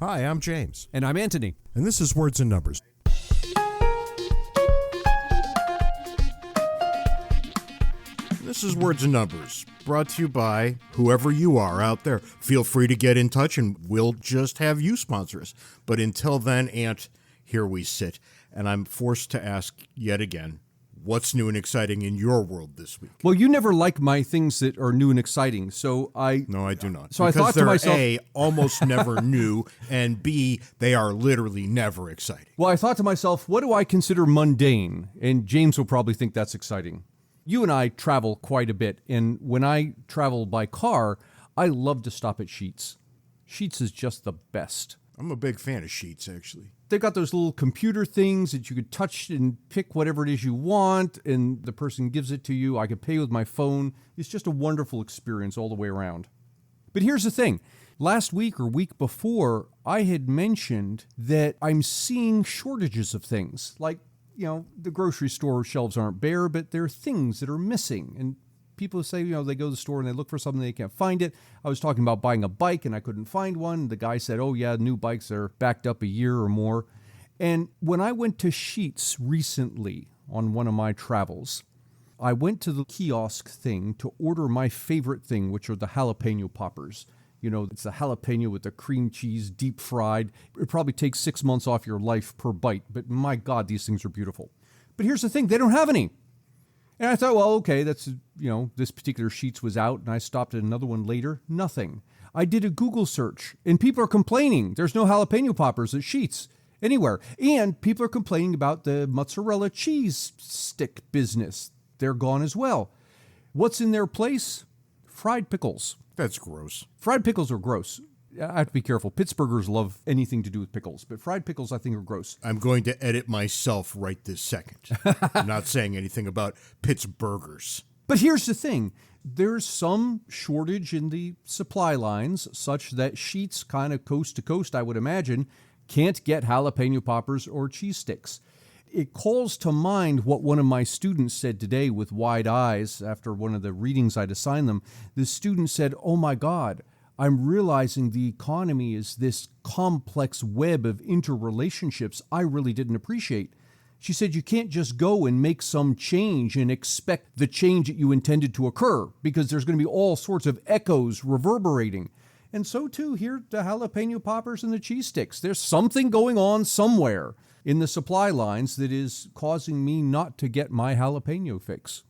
Hi, I'm James. And I'm Anthony. And this is Words and Numbers. This is Words and Numbers, brought to you by whoever you are out there. Feel free to get in touch and we'll just have you sponsor us. But until then, Ant, here we sit. And I'm forced to ask yet again, what's new and exciting in your world this week? Well, you never like my things that are new and exciting, so No, I do not. So because I thought to myself, A, almost never new, and B, they are literally never exciting. Well, I thought to myself, what do I consider mundane? And James will probably think that's exciting. You and I travel quite a bit, and when I travel by car, I love to stop at Sheetz. Sheetz is just the best. I'm a big fan of Sheetz, actually. They've got those little computer things that you could touch and pick whatever it is you want, and the person gives it to you. I could pay with my phone. It's just a wonderful experience all the way around. But here's the thing. Last week or week before, I had mentioned that I'm seeing shortages of things. Like, you know, the grocery store shelves aren't bare, but there are things that are missing. And people say, you know, they go to the store and they look for something, they can't find it. I was talking about buying a bike and I couldn't find one. The guy said, oh yeah, new bikes are backed up a year or more. And when I went to Sheetz recently on one of my travels, I went to the kiosk thing to order my favorite thing, which are the jalapeno poppers. You know, it's the jalapeno with the cream cheese, deep fried. It probably takes 6 months off your life per bite, but my God, these things are beautiful. But here's the thing, they don't have any. And I thought, well, okay, that's, you know, this particular Sheetz was out, and I stopped at another one later. Nothing. I did a Google search, and people are complaining. There's no jalapeno poppers at Sheetz anywhere. And people are complaining about the mozzarella cheese stick business. They're gone as well. What's in their place? Fried pickles. That's gross. Fried pickles are gross. I have to be careful. Pittsburghers love anything to do with pickles, but fried pickles I think are gross. I'm going to edit myself right this second. I'm not saying anything about Pittsburghers. But here's the thing. There's some shortage in the supply lines such that Sheetz kind of coast to coast, I would imagine, can't get jalapeno poppers or cheese sticks. It calls to mind what one of my students said today with wide eyes after one of the readings I'd assigned them. The student said, oh my God, I'm realizing the economy is this complex web of interrelationships I really didn't appreciate. She said you can't just go and make some change and expect the change that you intended to occur because there's going to be all sorts of echoes reverberating. And so too here, the jalapeno poppers and the cheese sticks. There's something going on somewhere in the supply lines that is causing me not to get my jalapeno fix.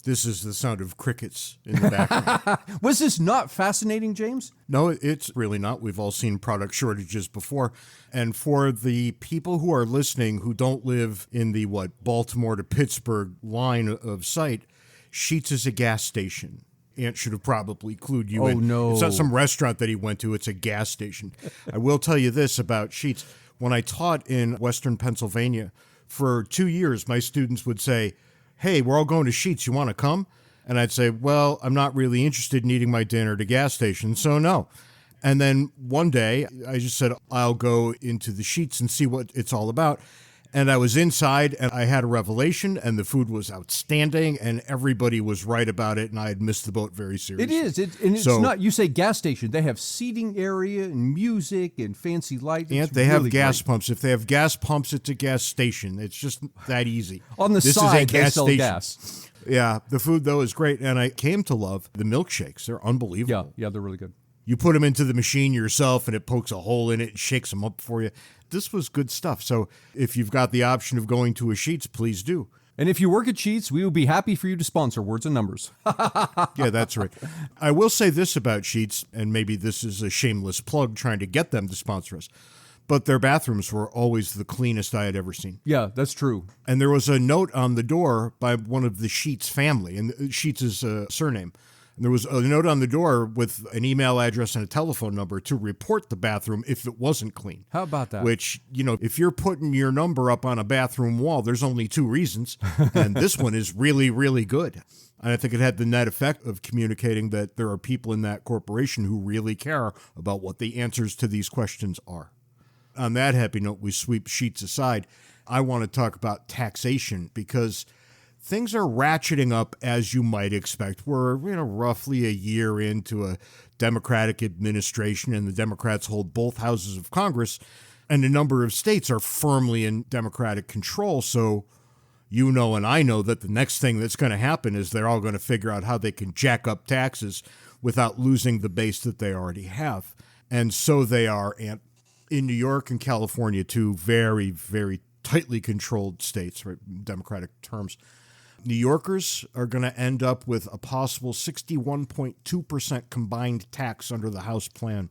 This is the sound of crickets in the background. Was this not fascinating, James? No, it's really not. We've all seen product shortages before. And for the people who are listening who don't live in the, Baltimore to Pittsburgh line of sight, Sheetz is a gas station. Ant should have probably clued you in. Oh, no. It's not some restaurant that he went to. It's a gas station. I will tell you this about Sheetz. When I taught in Western Pennsylvania, for 2 years, my students would say, hey, we're all going to Sheetz. You want to come? And I'd say, well, I'm not really interested in eating my dinner at a gas station, so no. And then one day, I just said, I'll go into the Sheetz and see what it's all about. And I was inside, and I had a revelation, and the food was outstanding, and everybody was right about it, and I had missed the boat very seriously. It is. It's not, you say gas station. They have seating area and music and fancy lights. And they have gas pumps. If they have gas pumps, it's a gas station. It's just that easy. On the side, they sell gas. Yeah, the food, though, is great, and I came to love the milkshakes. They're unbelievable. Yeah, they're really good. You put them into the machine yourself, and it pokes a hole in it and shakes them up for you. This was good stuff. So if you've got the option of going to a Sheetz, please do. And if you work at Sheetz, we will be happy for you to sponsor Words and Numbers. Yeah, that's right. I will say this about Sheetz, and maybe this is a shameless plug trying to get them to sponsor us, but their bathrooms were always the cleanest I had ever seen. Yeah, that's true. And there was a note on the door by one of the Sheetz family, and Sheetz is a surname. And there was a note on the door with an email address and a telephone number to report the bathroom if it wasn't clean. How about that? Which, if you're putting your number up on a bathroom wall, there's only 2 reasons. And this one is really, really good. And I think it had the net effect of communicating that there are people in that corporation who really care about what the answers to these questions are. On that happy note, we sweep Sheetz aside. I want to talk about taxation because things are ratcheting up as you might expect. We're, roughly a year into a Democratic administration, and the Democrats hold both houses of Congress, and a number of states are firmly in Democratic control. So you know and I know that the next thing that's going to happen is they're all going to figure out how they can jack up taxes without losing the base that they already have. And so they are. And in New York and California, two very, very tightly controlled states, right, in Democratic terms, New Yorkers are going to end up with a possible 61.2% combined tax under the House plan.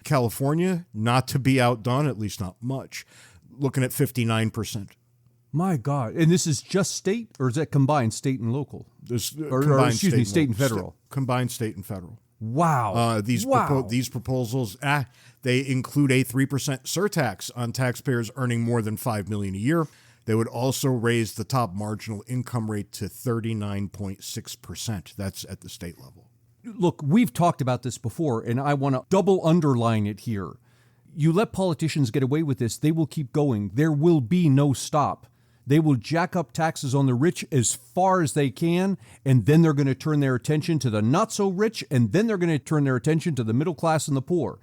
California, not to be outdone, at least not much, looking at 59%. My God. And this is just state, or is that combined state and local? State and federal. Combined state and federal. Wow. These proposals, they include a 3% surtax on taxpayers earning more than $5 million a year. They would also raise the top marginal income rate to 39.6%. That's at the state level. Look, we've talked about this before, and I want to double underline it here. You let politicians get away with this, they will keep going. There will be no stop. They will jack up taxes on the rich as far as they can, and then they're going to turn their attention to the not-so-rich, and then they're going to turn their attention to the middle class and the poor.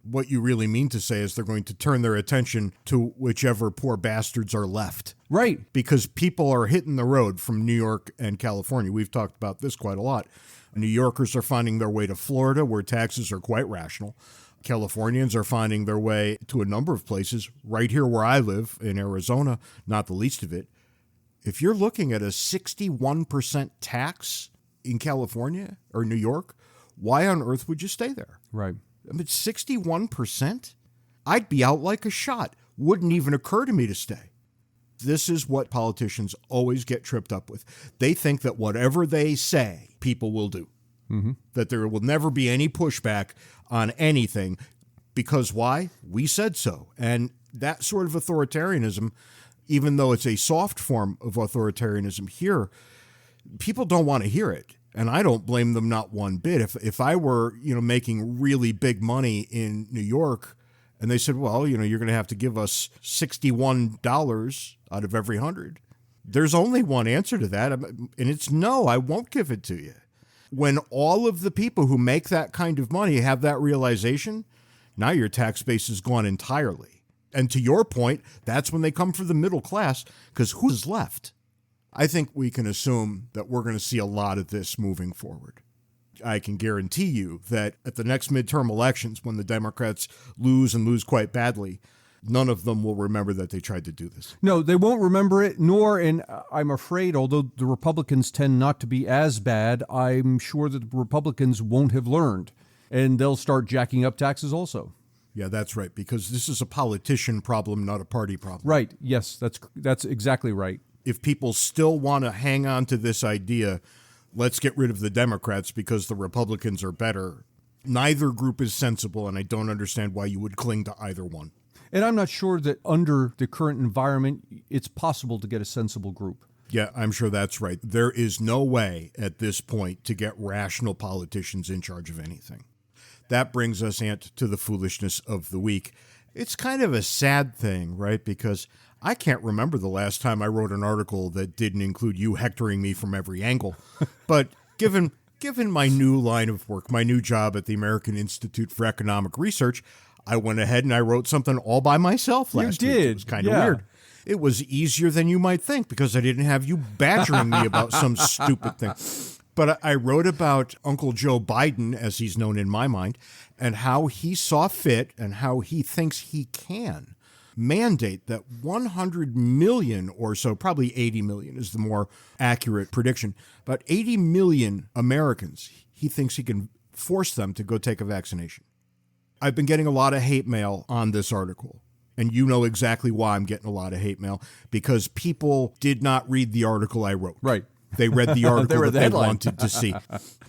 What you really mean to say is they're going to turn their attention to whichever poor bastards are left. Right. Because people are hitting the road from New York and California. We've talked about this quite a lot. New Yorkers are finding their way to Florida, where taxes are quite rational. Californians are finding their way to a number of places. Right here where I live, in Arizona, not the least of it. If you're looking at a 61% tax in California or New York, why on earth would you stay there? Right. I mean, 61%? I'd be out like a shot. Wouldn't even occur to me to stay. This is what politicians always get tripped up with. They think that whatever they say, people will do. Mm-hmm. That there will never be any pushback on anything. Because why? We said so. And that sort of authoritarianism, even though it's a soft form of authoritarianism here, people don't want to hear it. And I don't blame them not one bit. If I were, making really big money in New York, and they said, well, you're going to have to give us $61 out of every 100. There's only one answer to that, and it's no, I won't give it to you. When all of the people who make that kind of money have that realization, now your tax base is gone entirely. And to your point, that's when they come for the middle class, because who's left? I think we can assume that we're going to see a lot of this moving forward. I can guarantee you that at the next midterm elections, when the Democrats lose and lose quite badly, none of them will remember that they tried to do this. No, they won't remember it, nor, and I'm afraid, although the Republicans tend not to be as bad, I'm sure that the Republicans won't have learned, and they'll start jacking up taxes also. Yeah, that's right, because this is a politician problem, not a party problem. Right, yes, that's exactly right. If people still want to hang on to this idea, let's get rid of the Democrats because the Republicans are better, neither group is sensible, and I don't understand why you would cling to either one. And I'm not sure that under the current environment, it's possible to get a sensible group. Yeah, I'm sure that's right. There is no way at this point to get rational politicians in charge of anything. That brings us, Ant, to the foolishness of the week. It's kind of a sad thing, right? Because I can't remember the last time I wrote an article that didn't include you hectoring me from every angle. But given my new line of work, my new job at the American Institute for Economic Research, I went ahead and I wrote something all by myself last week. It was kind of weird. It was easier than you might think because I didn't have you badgering me about some stupid thing. But I wrote about Uncle Joe Biden, as he's known in my mind, and how he saw fit and how he thinks he can mandate that 100 million or so, probably 80 million is the more accurate prediction, but 80 million Americans, he thinks he can force them to go take a vaccination. I've been getting a lot of hate mail on this article, and you know exactly why I'm getting a lot of hate mail, because people did not read the article I wrote. Right. They read the article they wanted to see.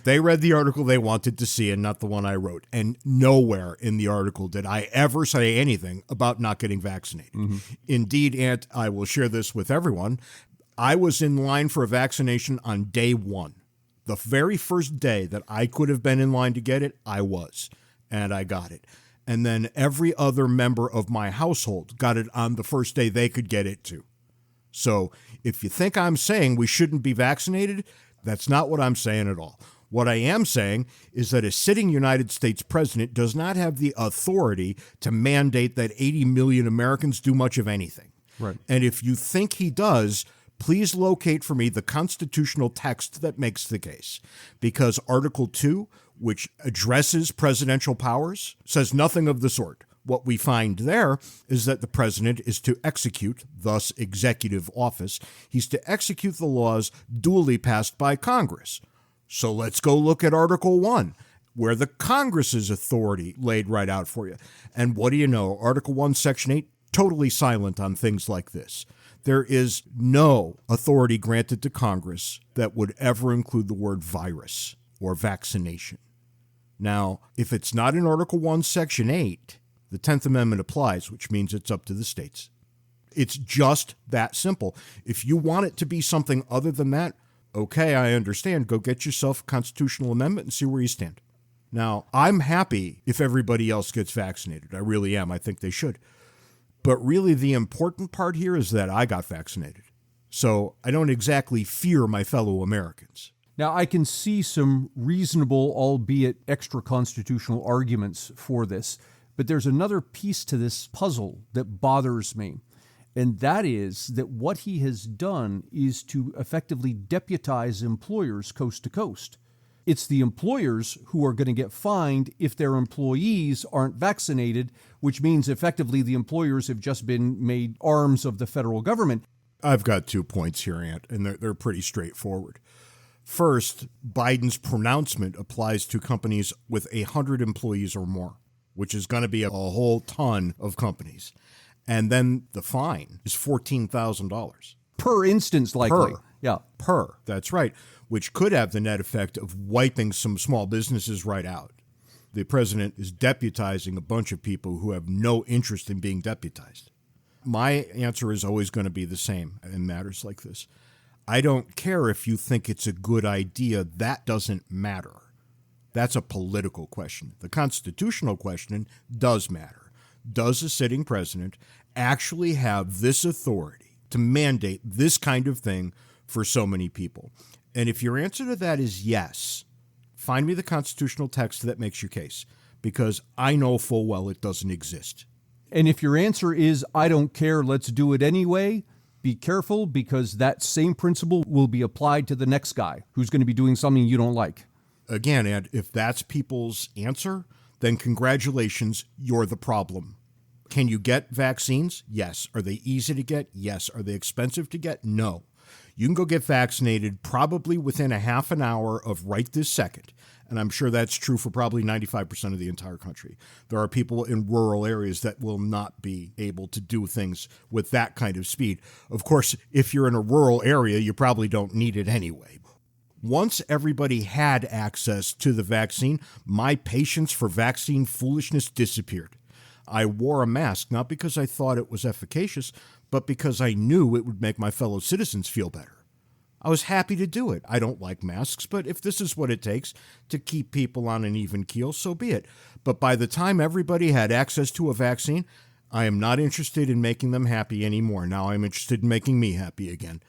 They read the article they wanted to see and not the one I wrote. And nowhere in the article did I ever say anything about not getting vaccinated. Mm-hmm. Indeed, Ant, I will share this with everyone. I was in line for a vaccination on day one. The very first day that I could have been in line to get it, I was. And I got it. And then every other member of my household got it on the first day they could get it too. So if you think I'm saying we shouldn't be vaccinated, that's not what I'm saying at all. What I am saying is that a sitting United States president does not have the authority to mandate that 80 million Americans do much of anything. Right. And if you think he does, please locate for me the constitutional text that makes the case. Because Article 2, which addresses presidential powers, says nothing of the sort. What we find there is that the president is to execute, thus executive office. He's to execute the laws duly passed by Congress. So let's go look at Article 1, where the Congress's authority laid right out for you. And what do you know? Article 1, Section 8, totally silent on things like this. There is no authority granted to Congress that would ever include the word virus or vaccination. Now, if it's not in Article 1, Section 8, the 10th Amendment applies, which means it's up to the states. It's just that simple. If you want it to be something other than that, okay, I understand. Go get yourself a constitutional amendment and see where you stand. Now, I'm happy if everybody else gets vaccinated. I really am. I think they should. But really, the important part here is that I got vaccinated. So I don't exactly fear my fellow Americans. Now, I can see some reasonable, albeit extra constitutional arguments for this. But there's another piece to this puzzle that bothers me. And that is that what he has done is to effectively deputize employers coast to coast. It's the employers who are going to get fined if their employees aren't vaccinated, which means effectively the employers have just been made arms of the federal government. I've got 2 points here, Ant, and they're pretty straightforward. First, Biden's pronouncement applies to companies with 100 employees or more, which is going to be a whole ton of companies. And then the fine is $14,000. Per instance, likely. Per, that's right, which could have the net effect of wiping some small businesses right out. The president is deputizing a bunch of people who have no interest in being deputized. My answer is always going to be the same in matters like this. I don't care if you think it's a good idea. That doesn't matter. That's a political question. The constitutional question does matter. Does a sitting president actually have this authority to mandate this kind of thing for so many people? And if your answer to that is yes, find me the constitutional text that makes your case, because I know full well it doesn't exist. And if your answer is, I don't care, let's do it anyway, be careful, because that same principle will be applied to the next guy who's going to be doing something you don't like. Again, Ed, if that's people's answer, then congratulations, you're the problem. Can you get vaccines? Yes. Are they easy to get? Yes. Are they expensive to get? No. You can go get vaccinated probably within a half an hour of right this second. And I'm sure that's true for probably 95% of the entire country. There are people in rural areas that will not be able to do things with that kind of speed. Of course, if you're in a rural area, you probably don't need it anyway. Once everybody had access to the vaccine, my patience for vaccine foolishness disappeared. I wore a mask not because I thought it was efficacious, but because I knew it would make my fellow citizens feel better. I was happy to do it. I don't like masks, but if this is what it takes to keep people on an even keel, so be it. But by the time everybody had access to a vaccine, I am not interested in making them happy anymore. Now I'm interested in making me happy again.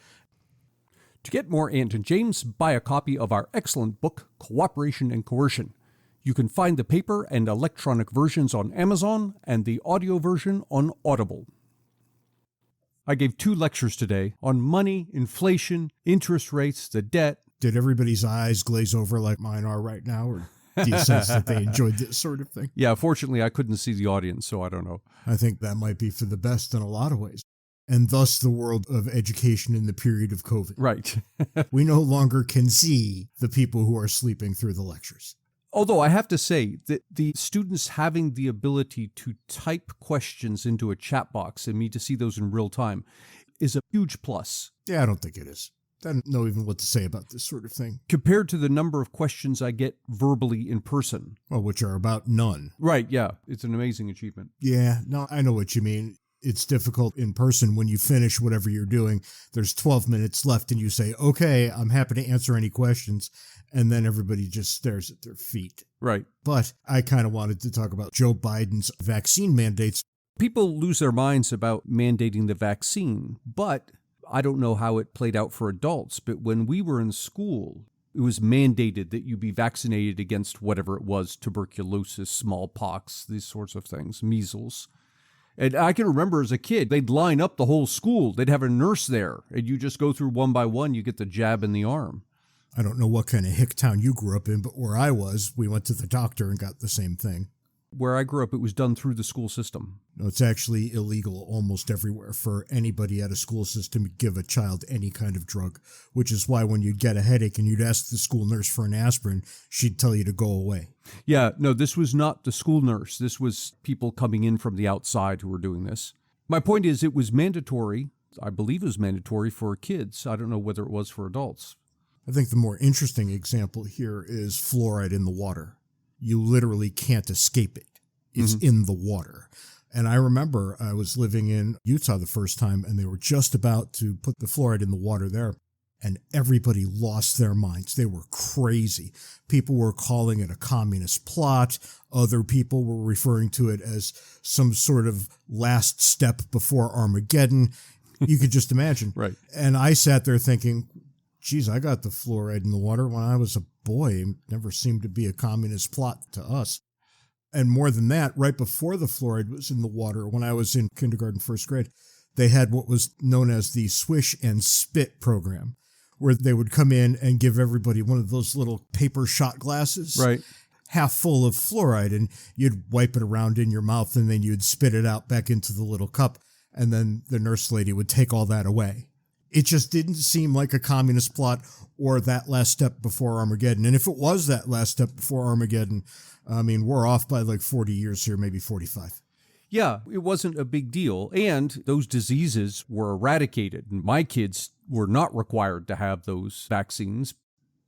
To get more Ant and James, buy a copy of our excellent book, Cooperation and Coercion. You can find the paper and electronic versions on Amazon and the audio version on Audible. I gave 2 lectures today on money, inflation, interest rates, the debt. Did everybody's eyes glaze over like mine are right now, or do you sense that they enjoyed this sort of thing? Yeah, fortunately, I couldn't see the audience, so I don't know. I think that might be for the best in a lot of ways. And thus the world of education in the period of COVID. Right. We no longer can see the people who are sleeping through the lectures. Although I have to say that the students having the ability to type questions into a chat box and me to see those in real time is a huge plus. Yeah, I don't think it is. I don't know even what to say about this sort of thing. Compared to the number of questions I get verbally in person. Well, which are about none. Right, yeah. It's an amazing achievement. Yeah, no, I know what you mean. It's difficult in person when you finish whatever you're doing. There's 12 minutes left and you say, okay, I'm happy to answer any questions. And then everybody just stares at their feet. Right. But I kind of wanted to talk about Joe Biden's vaccine mandates. People lose their minds about mandating the vaccine, but I don't know how it played out for adults, but when we were in school, it was mandated that you be vaccinated against whatever it was, tuberculosis, smallpox, these sorts of things, measles. And I can remember as a kid, they'd line up the whole school. They'd have a nurse there, and you just go through one by one, you get the jab in the arm. I don't know what kind of hick town you grew up in, but where I was, we went to the doctor and got the same thing. Where I grew up, it was done through the school system. No, it's actually illegal almost everywhere for anybody at a school system to give a child any kind of drug, which is why when you'd get a headache and you'd ask the school nurse for an aspirin, she'd tell you to go away. Yeah, no, this was not the school nurse. This was people coming in from the outside who were doing this. My point is it was mandatory. I believe it was mandatory for kids. I don't know whether it was for adults. I think the more interesting example here is fluoride in the water. You literally can't escape it. It's in the water. And I remember I was living in Utah the first time, and they were just about to put the fluoride in the water there, and everybody lost their minds. They were crazy. People were calling it a communist plot. Other people were referring to it as some sort of last step before Armageddon. You could just imagine. Right. And I sat there thinking, geez, I got the fluoride in the water when I was a boy. It never seemed to be a communist plot to us. And more than that, right before the fluoride was in the water, when I was in kindergarten, first grade, they had what was known as the Swish and Spit program, where they would come in and give everybody one of those little paper shot glasses, Right. half full of fluoride, and you'd wipe it around in your mouth, and then you'd spit it out back into the little cup, and then the nurse lady would take all that away. It just didn't seem like a communist plot or that last step before Armageddon. And if it was that last step before Armageddon, I mean, we're off by like 40 years here, maybe 45. Yeah, it wasn't a big deal. And those diseases were eradicated. My kids were not required to have those vaccines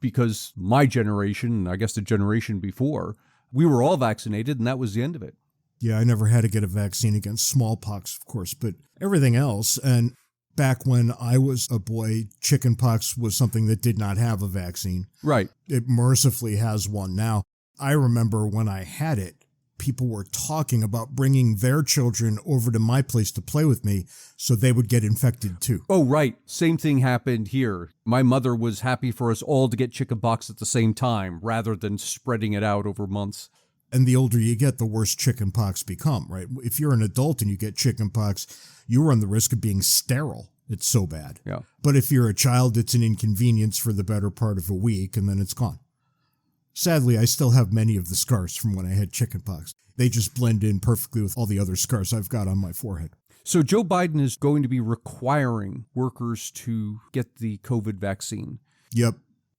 because my generation, and I guess the generation before, we were all vaccinated, and that was the end of it. Yeah, I never had to get a vaccine against smallpox, of course, but everything else. And back when I was a boy, chickenpox was something that did not have a vaccine. Right. It mercifully has one now. I remember when I had it, people were talking about bringing their children over to my place to play with me so they would get infected too. Oh, right. Same thing happened here. My mother was happy for us all to get chickenpox at the same time rather than spreading it out over months. And the older you get, the worse chickenpox become, right? If you're an adult and you get chickenpox, you run the risk of being sterile. It's so bad. Yeah. But if you're a child, it's an inconvenience for the better part of a week, and then it's gone. Sadly, I still have many of the scars from when I had chickenpox. They just blend in perfectly with all the other scars I've got on my forehead. So Joe Biden is going to be requiring workers to get the COVID vaccine. Yep.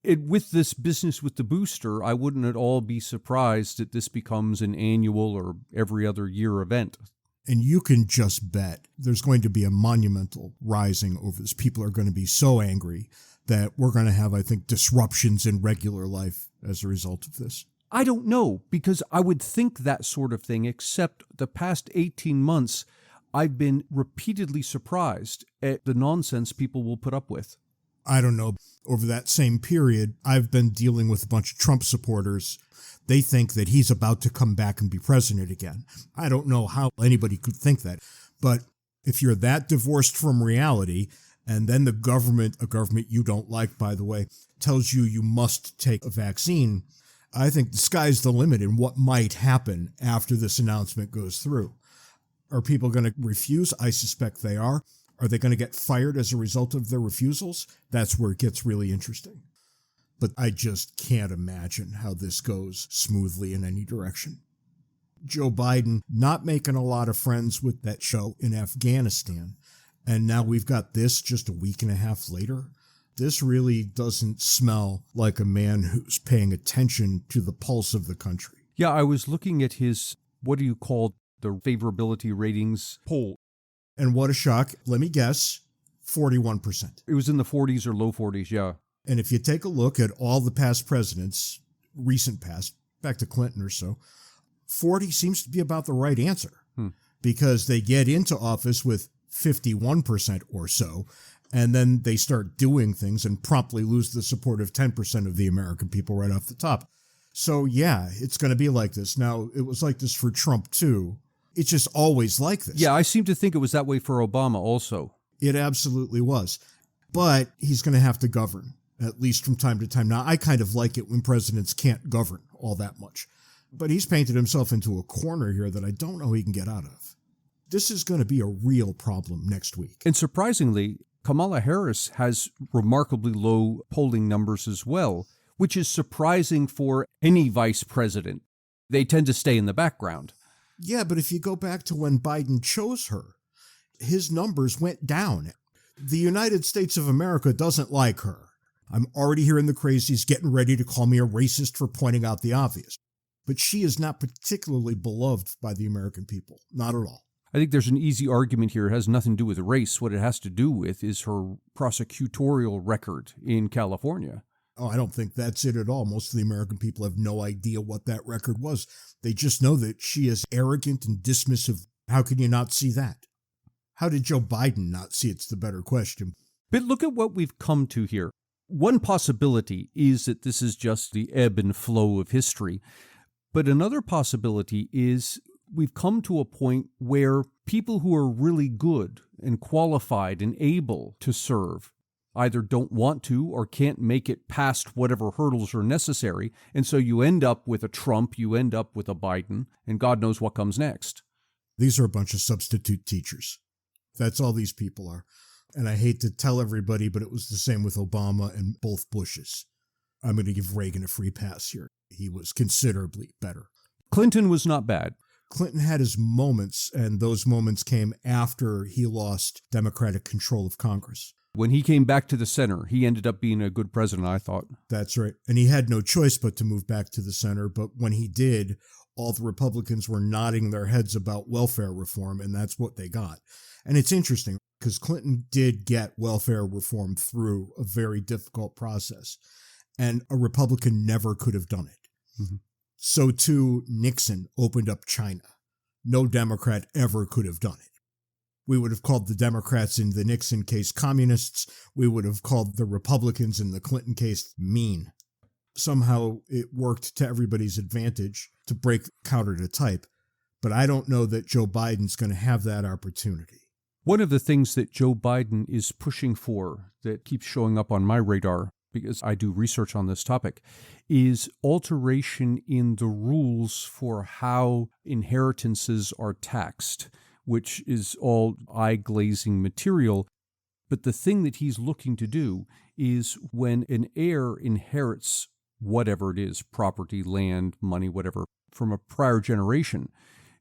With this business with the booster, I wouldn't at all be surprised that this becomes an annual or every other year event. And you can just bet there's going to be a monumental rising over this. People are going to be so angry that we're going to have, I think, disruptions in regular life as a result of this. I don't know, because I would think that sort of thing, except the past 18 months, I've been repeatedly surprised at the nonsense people will put up with. I don't know. Over that same period, I've been dealing with a bunch of Trump supporters. They think that he's about to come back and be president again. I don't know how anybody could think that. But if you're that divorced from reality, and then the government, a government you don't like, by the way, tells you you must take a vaccine, I think the sky's the limit in what might happen after this announcement goes through. Are people going to refuse? I suspect they are. Are they going to get fired as a result of their refusals? That's where it gets really interesting. But I just can't imagine how this goes smoothly in any direction. Joe Biden not making a lot of friends with that show in Afghanistan. And now we've got this just a week and a half later. This really doesn't smell like a man who's paying attention to the pulse of the country. Yeah, I was looking at his, what do you call the favorability ratings poll? And what a shock. Let me guess, 41%. It was in the 40s or low 40s, yeah. And if you take a look at all the past presidents, recent past, back to Clinton or so, 40 seems to be about the right answer because they get into office with 51% or so, and then they start doing things and promptly lose the support of 10% of the American people right off the top. So yeah, it's going to be like this. Now, it was like this for Trump too. It's just always like this. Yeah, I seem to think it was that way for Obama also. It absolutely was. But he's going to have to govern, at least from time to time. Now, I kind of like it when presidents can't govern all that much. But he's painted himself into a corner here that I don't know he can get out of. This is going to be a real problem next week. And surprisingly, Kamala Harris has remarkably low polling numbers as well, which is surprising for any vice president. They tend to stay in the background. Yeah, but if you go back to when Biden chose her, his numbers went down. The United States of America doesn't like her. I'm already hearing the crazies getting ready to call me a racist for pointing out the obvious. But she is not particularly beloved by the American people. Not at all. I think there's an easy argument here. It has nothing to do with race. What it has to do with is her prosecutorial record in California. Oh, I don't think that's it at all. Most of the American people have no idea what that record was. They just know that she is arrogant and dismissive. How can you not see that? How did Joe Biden not see it's the better question? But look at what we've come to here. One possibility is that this is just the ebb and flow of history. But another possibility is we've come to a point where people who are really good and qualified and able to serve either don't want to or can't make it past whatever hurdles are necessary. And so you end up with a Trump, you end up with a Biden, and God knows what comes next. These are a bunch of substitute teachers. That's all these people are. And I hate to tell everybody, but it was the same with Obama and both Bushes. I'm going to give Reagan a free pass here. He was considerably better. Clinton was not bad. Clinton had his moments, and those moments came after he lost Democratic control of Congress. When he came back to the center, he ended up being a good president, I thought. That's right. And he had no choice but to move back to the center. But when he did, all the Republicans were nodding their heads about welfare reform, and that's what they got. And it's interesting because Clinton did get welfare reform through a very difficult process, and a Republican never could have done it. Mm-hmm. So too, Nixon opened up China. No Democrat ever could have done it. We would have called the Democrats in the Nixon case communists. We would have called the Republicans in the Clinton case mean. Somehow it worked to everybody's advantage to break counter to type. But I don't know that Joe Biden's going to have that opportunity. One of the things that Joe Biden is pushing for that keeps showing up on my radar, because I do research on this topic, is alteration in the rules for how inheritances are taxed, which is all eye-glazing material. But the thing that he's looking to do is when an heir inherits whatever it is, property, land, money, whatever, from a prior generation,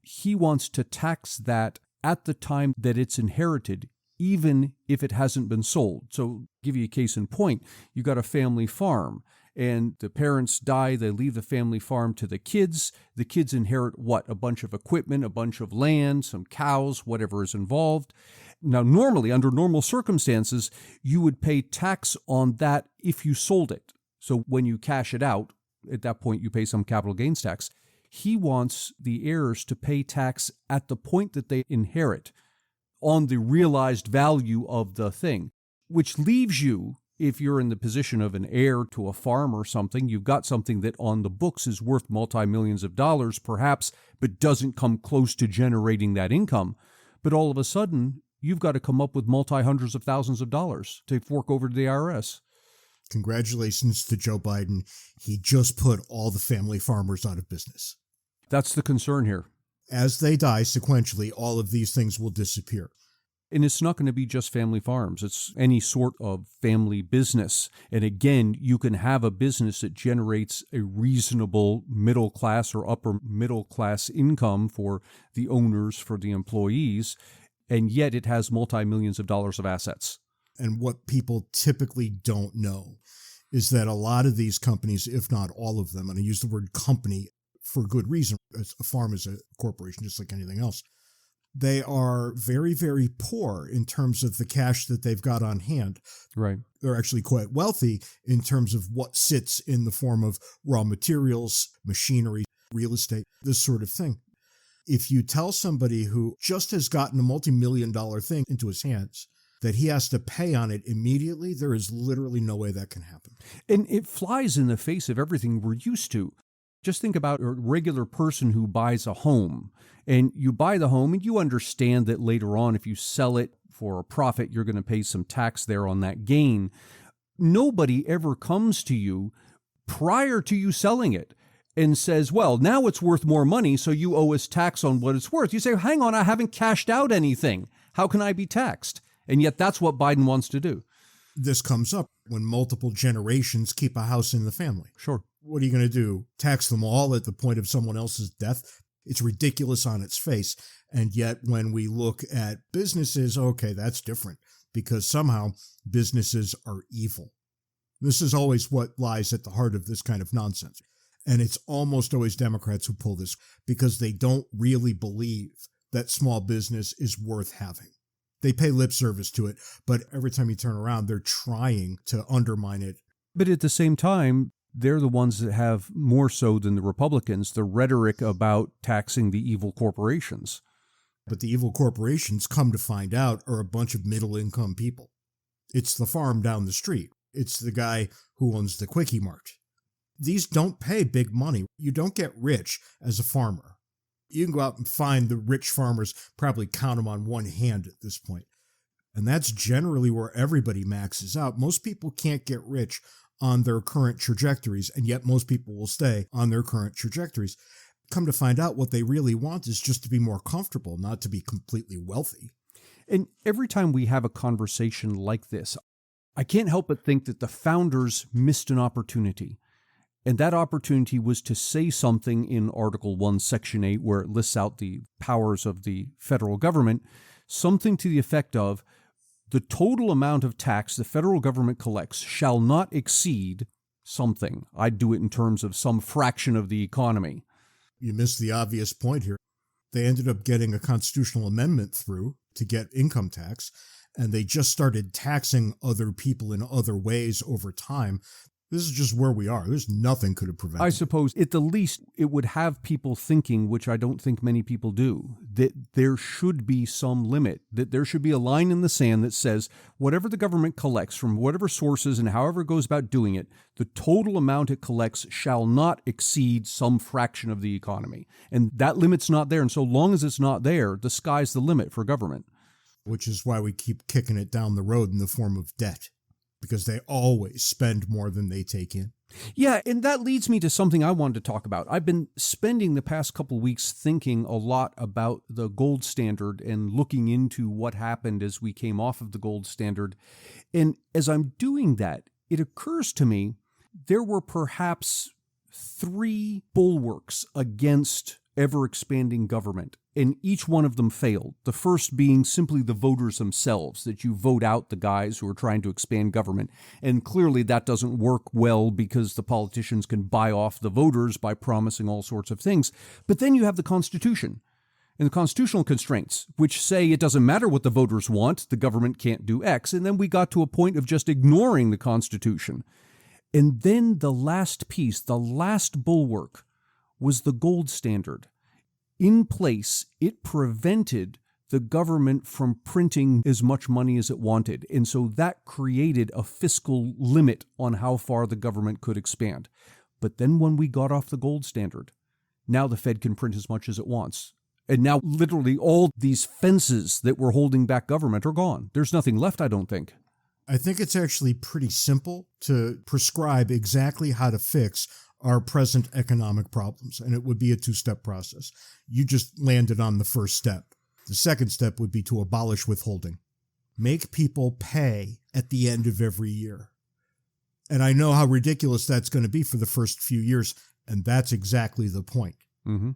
he wants to tax that at the time that it's inherited, even if it hasn't been sold. So give you a case in point, you got a family farm and the parents die, they leave the family farm to the kids inherit what? A bunch of equipment, a bunch of land, some cows, whatever is involved. Now, normally, under normal circumstances, you would pay tax on that if you sold it. So when you cash it out, at that point, you pay some capital gains tax. He wants the heirs to pay tax at the point that they inherit on the realized value of the thing, which leaves you, if you're in the position of an heir to a farm or something, you've got something that on the books is worth multi-millions of dollars, perhaps, but doesn't come close to generating that income. But all of a sudden, you've got to come up with multi-hundreds of thousands of dollars to fork over to the IRS. Congratulations to Joe Biden. He just put all the family farmers out of business. That's the concern here. As they die sequentially, all of these things will disappear. And it's not going to be just family farms. It's any sort of family business. And again, you can have a business that generates a reasonable middle class or upper middle class income for the owners, for the employees, and yet it has multi-millions of dollars of assets. And what people typically don't know is that a lot of these companies, if not all of them, and I use the word company for good reason, a farm is a corporation just like anything else, they are very, very poor in terms of the cash that they've got on hand. Right. They're actually quite wealthy in terms of what sits in the form of raw materials, machinery, real estate, this sort of thing. If you tell somebody who just has gotten a multi-million-dollar thing into his hands that he has to pay on it immediately, there is literally no way that can happen. And it flies in the face of everything we're used to. Just think about a regular person who buys a home, and you buy the home and you understand that later on, if you sell it for a profit, you're going to pay some tax there on that gain. Nobody ever comes to you prior to you selling it and says, well, now it's worth more money, so you owe us tax on what it's worth. You say, hang on, I haven't cashed out anything. How can I be taxed? And yet that's what Biden wants to do. This comes up when multiple generations keep a house in the family. Sure. What are you going to do? Tax them all at the point of someone else's death? It's ridiculous on its face. And yet when we look at businesses, okay, that's different because somehow businesses are evil. This is always what lies at the heart of this kind of nonsense. And it's almost always Democrats who pull this because they don't really believe that small business is worth having. They pay lip service to it, but every time you turn around, they're trying to undermine it. But at the same time, they're the ones that have, more so than the Republicans, the rhetoric about taxing the evil corporations. But the evil corporations, come to find out, are a bunch of middle-income people. It's the farm down the street. It's the guy who owns the Quickie Mart. These don't pay big money. You don't get rich as a farmer. You can go out and find the rich farmers, probably count them on one hand at this point. And that's generally where everybody maxes out. Most people can't get rich on their current trajectories, and yet most people will stay on their current trajectories. Come to find out, what they really want is just to be more comfortable, not to be completely wealthy. And every time we have a conversation like this, I can't help but think that the founders missed an opportunity. And that opportunity was to say something in Article 1, Section 8, where it lists out the powers of the federal government, something to the effect of, the total amount of tax the federal government collects shall not exceed something. I'd do it in terms of some fraction of the economy. You missed the obvious point here. They ended up getting a constitutional amendment through to get income tax, and they just started taxing other people in other ways over time. This is just where we are. There's nothing could have prevented it. I suppose at the least it would have people thinking, which I don't think many people do, that there should be some limit, that there should be a line in the sand that says whatever the government collects from whatever sources and however it goes about doing it, the total amount it collects shall not exceed some fraction of the economy. And that limit's not there. And so long as it's not there, the sky's the limit for government. Which is why we keep kicking it down the road in the form of debt. Because they always spend more than they take in. Yeah, and that leads me to something I wanted to talk about. I've been spending the past couple of weeks thinking a lot about the gold standard and looking into what happened as we came off of the gold standard. And as I'm doing that, it occurs to me there were perhaps 3 bulwarks against ever-expanding government, and each one of them failed. The first being simply the voters themselves, that you vote out the guys who are trying to expand government. And clearly that doesn't work well because the politicians can buy off the voters by promising all sorts of things. But then you have the Constitution and the constitutional constraints, which say it doesn't matter what the voters want, the government can't do X. And then we got to a point of just ignoring the Constitution. And then the last piece, the last bulwark, was the gold standard. In place, it prevented the government from printing as much money as it wanted. And so that created a fiscal limit on how far the government could expand. But then when we got off the gold standard, now the Fed can print as much as it wants. And now literally all these fences that were holding back government are gone. There's nothing left, I don't think. I think it's actually pretty simple to prescribe exactly how to fix our present economic problems, and it would be a 2-step process. You just landed on the first step. The second step would be to abolish withholding. Make people pay at the end of every year. And I know how ridiculous that's going to be for the first few years, and that's exactly the point. Mm-hmm.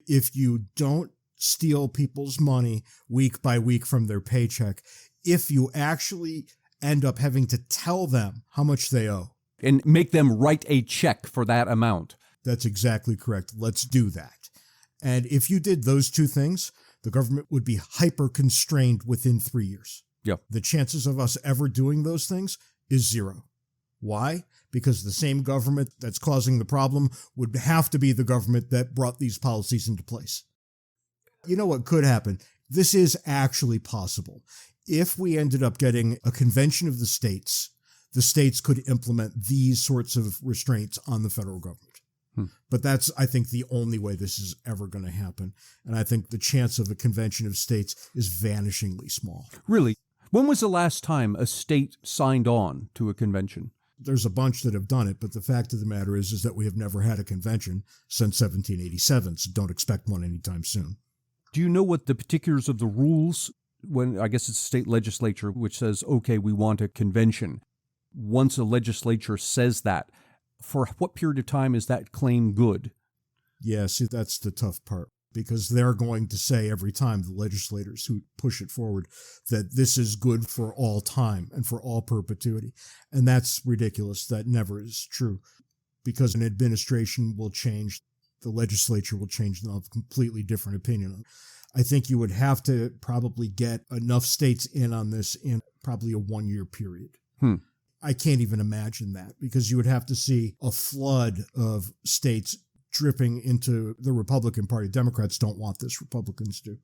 If you don't steal people's money week by week from their paycheck, if you actually end up having to tell them how much they owe, and make them write a check for that amount. That's exactly correct. Let's do that. And if you did those 2 things, the government would be hyper-constrained within 3 years. Yeah. The chances of us ever doing those things is 0. Why? Because the same government that's causing the problem would have to be the government that brought these policies into place. You know what could happen? This is actually possible. If we ended up getting a convention of the states could implement these sorts of restraints on the federal government. But that's, I think, the only way this is ever going to happen. And I think the chance of a convention of states is vanishingly small. Really? When was the last time a state signed on to a convention? There's a bunch that have done it, but the fact of the matter is that we have never had a convention since 1787, so don't expect one anytime soon. Do you know what the particulars of the rules, when I guess it's the state legislature which says, okay, we want a convention. Once a legislature says that, for what period of time is that claim good? Yeah, see, that's the tough part, because they're going to say every time, the legislators who push it forward, that this is good for all time and for all perpetuity. And that's ridiculous. That never is true, because an administration will change, the legislature will change, and they'll have a completely different opinion. I think you would have to probably get enough states in on this in probably a 1-year period. I can't even imagine that, because you would have to see a flood of states dripping into the Republican Party. Democrats don't want this. Republicans do.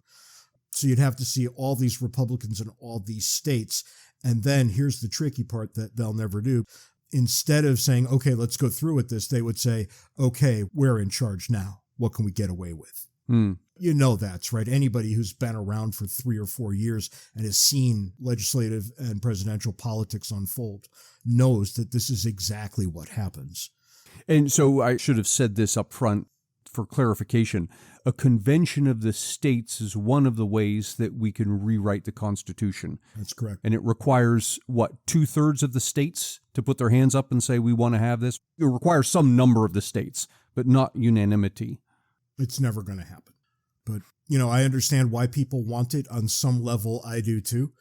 So you'd have to see all these Republicans in all these states. And then here's the tricky part that they'll never do. Instead of saying, okay, let's go through with this, they would say, okay, we're in charge now. What can we get away with? You know that's right. Anybody who's been around for 3 or 4 years and has seen legislative and presidential politics unfold knows that this is exactly what happens. And so I should have said this up front for clarification. A convention of the states is one of the ways that we can rewrite the Constitution. That's correct. And it requires, 2/3 of the states to put their hands up and say, we want to have this? It requires some number of the states, but not unanimity. It's never going to happen. But, I understand why people want it. On some level, I do too.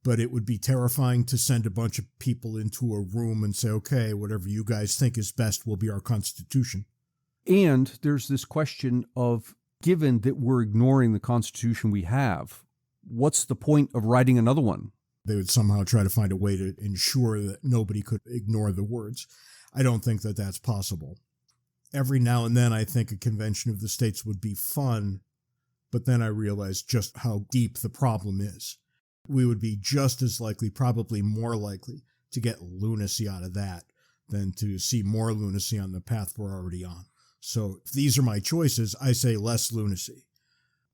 But it would be terrifying to send a bunch of people into a room and say, okay, whatever you guys think is best will be our Constitution. And there's this question of, given that we're ignoring the Constitution we have, what's the point of writing another one? They would somehow try to find a way to ensure that nobody could ignore the words. I don't think that that's possible. Every now and then I think a convention of the states would be fun, but then I realize just how deep the problem is. We would be just as likely, probably more likely, to get lunacy out of that than to see more lunacy on the path we're already on. So if these are my choices, I say less lunacy.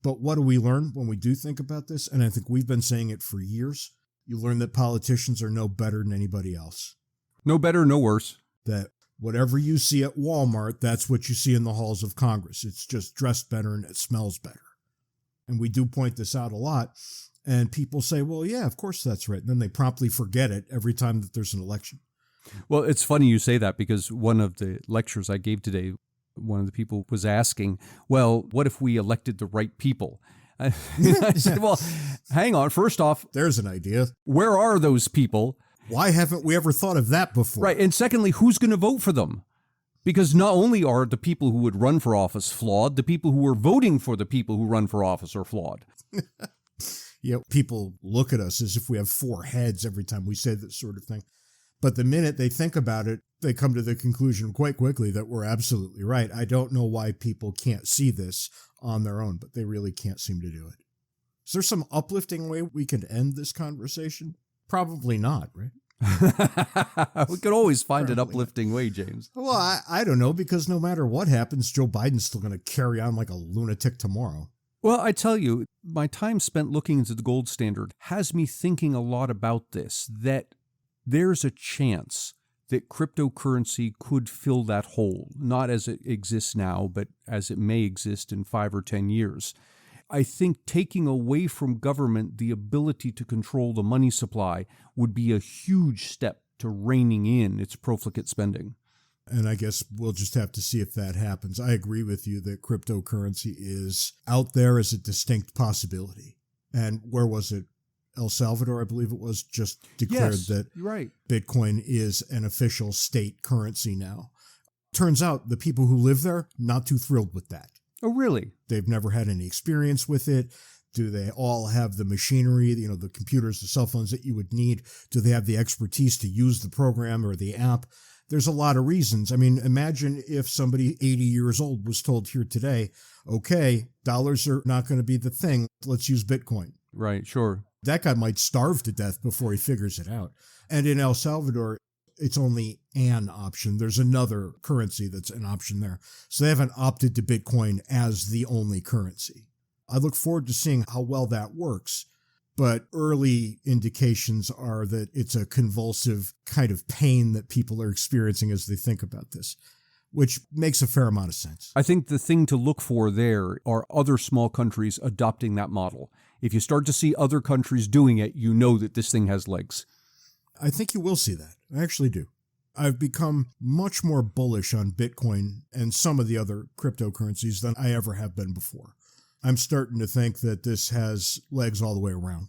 But what do we learn when we do think about this? And I think we've been saying it for years. You learn that politicians are no better than anybody else. No better, no worse. That whatever you see at Walmart, that's what you see in the halls of Congress. It's just dressed better and it smells better. And we do point this out a lot. And people say, well, yeah, of course that's right. And then they promptly forget it every time that there's an election. Well, it's funny you say that, because one of the lectures I gave today, one of the people was asking, well, what if we elected the right people? I said, well, hang on. First off, there's an idea. Where are those people? Why haven't we ever thought of that before? Right. And secondly, who's going to vote for them? Because not only are the people who would run for office flawed, the people who are voting for the people who run for office are flawed. People look at us as if we have 4 heads every time we say this sort of thing. But the minute they think about it, they come to the conclusion quite quickly that we're absolutely right. I don't know why people can't see this on their own, but they really can't seem to do it. Is there some uplifting way we could end this conversation? Probably not, right? We could always find an uplifting way, James. Well, I don't know, because no matter what happens, Joe Biden's still going to carry on like a lunatic tomorrow. Well, I tell you, my time spent looking into the gold standard has me thinking a lot about this, that there's a chance that cryptocurrency could fill that hole, not as it exists now, but as it may exist in 5 or 10 years. I think taking away from government the ability to control the money supply would be a huge step to reining in its profligate spending. And I guess we'll just have to see if that happens. I agree with you that cryptocurrency is out there as a distinct possibility. And where was it? El Salvador, I believe it was, just declared that right. Bitcoin is an official state currency now. Turns out the people who live there, not too thrilled with that. Oh, really? They've never had any experience with it. Do they all have the machinery, the computers, the cell phones that you would need? Do they have the expertise to use the program or the app? There's a lot of reasons. I mean, imagine if somebody 80 years old was told here today, okay, dollars are not going to be the thing. Let's use Bitcoin. Right, sure. That guy might starve to death before he figures it out. And in El Salvador, it's only an option. There's another currency that's an option there. So they haven't opted to Bitcoin as the only currency. I look forward to seeing how well that works. but early indications are that it's a convulsive kind of pain that people are experiencing as they think about this, which makes a fair amount of sense. I think the thing to look for there are other small countries adopting that model. If you start to see other countries doing it, you know that this thing has legs. I think you will see that. I actually do. I've become much more bullish on Bitcoin and some of the other cryptocurrencies than I ever have been before. I'm starting to think that this has legs all the way around.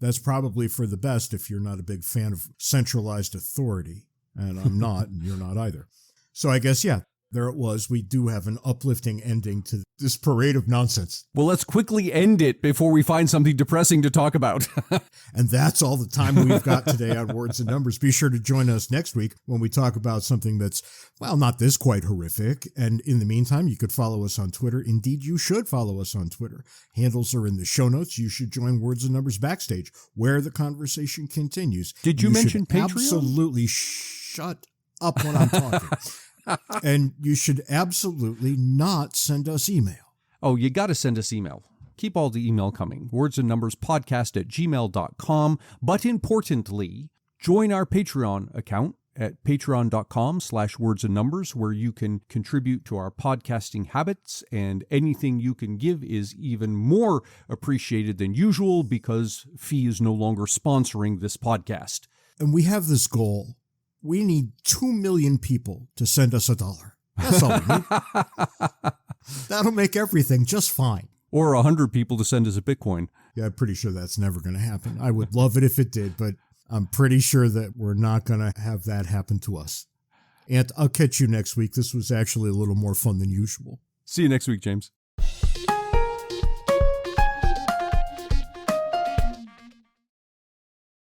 That's probably for the best if you're not a big fan of centralized authority, and I'm not, and you're not either. So I guess, yeah, there it was. We do have an uplifting ending to this parade of nonsense. Well, let's quickly end it before we find something depressing to talk about. And that's all the time we've got today on Words and Numbers. Be sure to join us next week when we talk about something that's, well, not this quite horrific. And in the meantime, you could follow us on Twitter. Indeed, you should follow us on Twitter. Handles are in the show notes. You should join Words and Numbers Backstage, where the conversation continues. Did you mention Patreon? Absolutely shut up when I'm talking. And you should absolutely not send us email. Oh, you got to send us email. Keep all the email coming. wordsandnumberspodcast@gmail.com. But importantly, join our Patreon account at patreon.com/wordsandnumbers, where you can contribute to our podcasting habits, and anything you can give is even more appreciated than usual because Fee is no longer sponsoring this podcast. And we have this goal. We need 2 million people to send us $1. That's all we need. That'll make everything just fine. Or 100 people to send us a Bitcoin. Yeah, I'm pretty sure that's never going to happen. I would love it if it did, but I'm pretty sure that we're not going to have that happen to us. And I'll catch you next week. This was actually a little more fun than usual. See you next week, James.